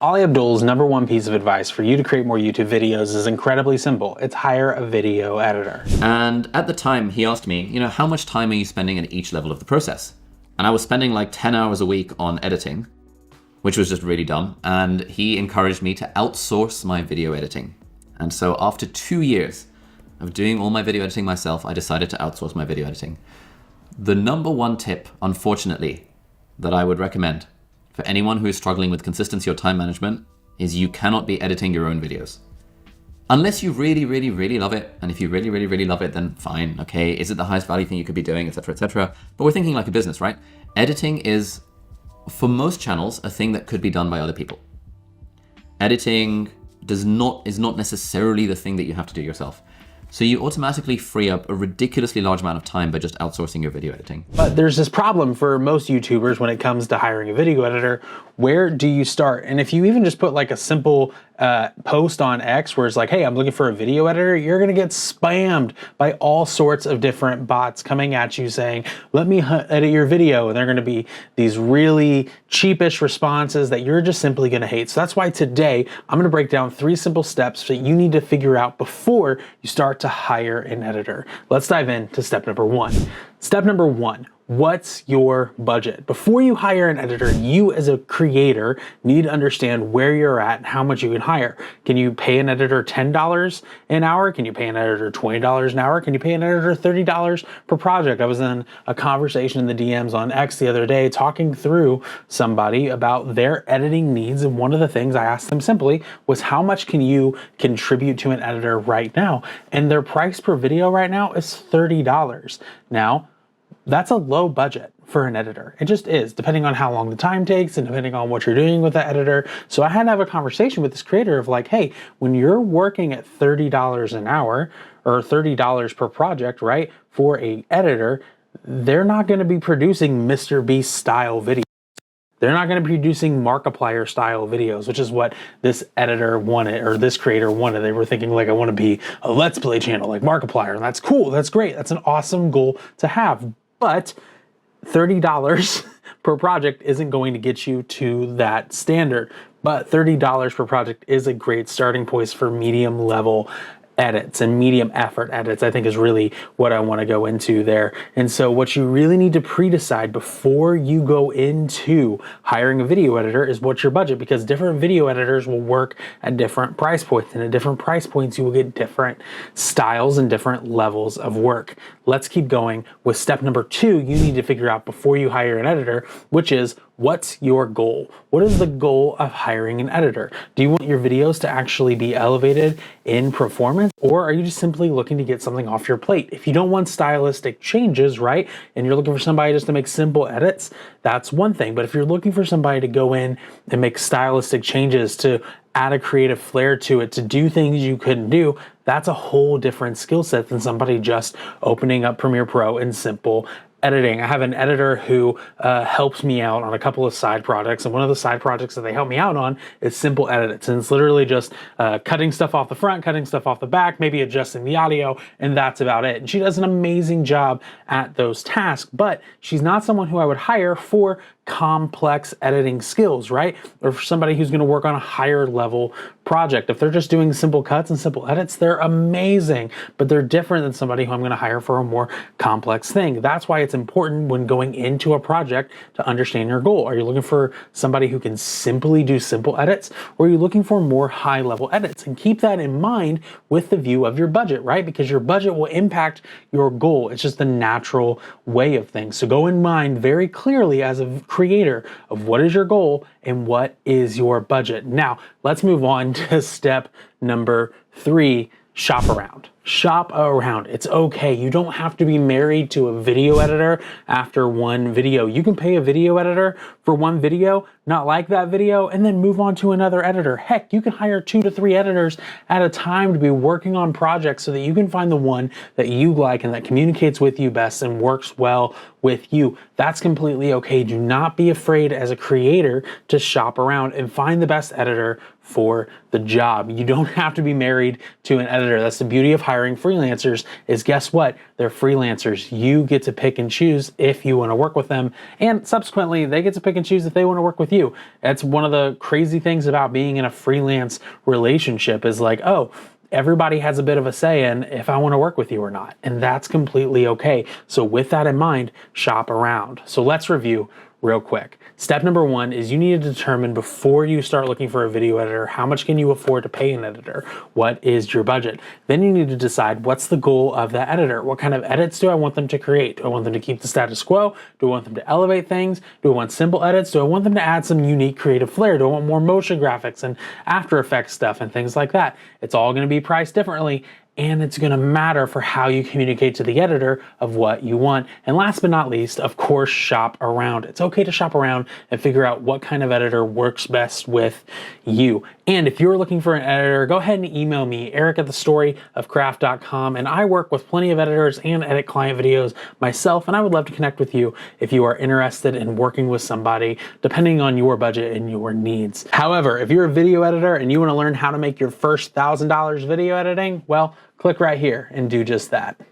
Abdul's #1 piece of advice for you to create more YouTube videos is incredibly simple. It's hire a video editor. And at the time he asked me, how much time are you spending at each level of the process? And I was spending like 10 hours a week on editing, which was just really dumb. And he encouraged me to outsource my video editing. And so after 2 years of doing all my video editing myself, I decided to outsource my video editing. The #1 tip, unfortunately, that I would recommend for anyone who is struggling with consistency or time management is you cannot be editing your own videos. Unless you really, really, really love it. And if you really, really, really love it, then fine, okay. Is it the highest value thing you could be doing, etc., etc.? But we're thinking like a business, right? Editing is, for most channels, a thing that could be done by other people. Editing is not necessarily the thing that you have to do yourself. So you automatically free up a ridiculously large amount of time by just outsourcing your video editing. But there's this problem for most YouTubers when it comes to hiring a video editor. Where do you start? And if you even just put like a simple post on X where it's like, hey, I'm looking for a video editor, you're gonna get spammed by all sorts of different bots coming at you saying, let me edit your video. And they're gonna be these really cheapish responses that you're just simply gonna hate. So that's why today I'm gonna break down 3 simple steps that you need to figure out before you start to hire an editor. Let's dive into step number 1. Step number 1. What's your budget? Before you hire an editor, you as a creator need to understand where you're at and how much you can hire. Can you pay an editor $10 an hour? Can you pay an editor $20 an hour? Can you pay an editor $30 per project? I was in a conversation in the DMs on X the other day talking through somebody about their editing needs, and one of the things I asked them simply was, how much can you contribute to an editor right now? And their price per video right now is $30. Now, that's a low budget for an editor. It just is, depending on how long the time takes and depending on what you're doing with the editor. So I had to have a conversation with this creator of like, hey, when you're working at $30 an hour or $30 per project, right, for a editor, they're not going to be producing Mr. Beast style videos. They're not going to be producing Markiplier style videos, which is what this editor wanted, or this creator wanted. They were thinking like, I want to be a Let's Play channel like Markiplier. And that's cool. That's great. That's an awesome goal to have. But $30 per project isn't going to get you to that standard. But $30 per project is a great starting point for medium level edits and medium effort edits, I think, is really what I want to go into there. And so what you really need to pre-decide before you go into hiring a video editor is what's your budget, because different video editors will work at different price points, and at different price points you will get different styles and different levels of work. Let's keep going with step number 2 you need to figure out before you hire an editor, which is, what's your goal? What is the goal of hiring an editor? Do you want your videos to actually be elevated in performance, or are you just simply looking to get something off your plate? If you don't want stylistic changes, right, and you're looking for somebody just to make simple edits, that's one thing. But if you're looking for somebody to go in and make stylistic changes, to add a creative flair to it, to do things you couldn't do, that's a whole different skill set than somebody just opening up Premiere Pro and simple editing. I have an editor who helps me out on a couple of side projects, and one of the side projects that they help me out on is simple edits, and it's literally just cutting stuff off the front, cutting stuff off the back, maybe adjusting the audio, and that's about it. And she does an amazing job at those tasks, but she's not someone who I would hire for complex editing skills, right? Or for somebody who's going to work on a higher level project. If they're just doing simple cuts and simple edits, they're amazing, but they're different than somebody who I'm going to hire for a more complex thing. That's why it's important when going into a project to understand your goal. Are you looking for somebody who can simply do simple edits, or are you looking for more high level edits? And keep that in mind with the view of your budget, right? Because your budget will impact your goal. It's just the natural way of things. So go in mind very clearly as a creator of what is your goal and what is your budget. Now, let's move on to step number 3, shop around. Shop around. It's okay. You don't have to be married to a video editor after one video. You can pay a video editor for one video, not like that video, and then move on to another editor. Heck, you can hire 2 to 3 editors at a time to be working on projects so that you can find the one that you like and that communicates with you best and works well with you. That's completely okay. Do not be afraid as a creator to shop around and find the best editor for the job. You don't have to be married to an editor. That's the beauty of hiring hiring freelancers is, guess what? They're freelancers. You get to pick and choose if you want to work with them, and subsequently they get to pick and choose if they want to work with you. That's one of the crazy things about being in a freelance relationship, is like, oh, everybody has a bit of a say in if I want to work with you or not, and that's completely okay. So with that in mind, shop around. So let's review real quick. Step number one is you need to determine before you start looking for a video editor, how much can you afford to pay an editor? What is your budget? Then you need to decide, what's the goal of that editor? What kind of edits do I want them to create? Do I want them to keep the status quo? Do I want them to elevate things? Do I want simple edits? Do I want them to add some unique creative flair? Do I want more motion graphics and After Effects stuff and things like that? It's all going to be priced differently, and it's going to matter for how you communicate to the editor of what you want. And last but not least, of course, shop around. It's okay to shop around and figure out what kind of editor works best with you. And if you're looking for an editor, go ahead and email me, eric@thestoryofcraft.com, and I work with plenty of editors and edit client videos myself, and I would love to connect with you if you are interested in working with somebody, depending on your budget and your needs. However, if you're a video editor and you want to learn how to make your first $1,000 video editing, well, click right here and do just that.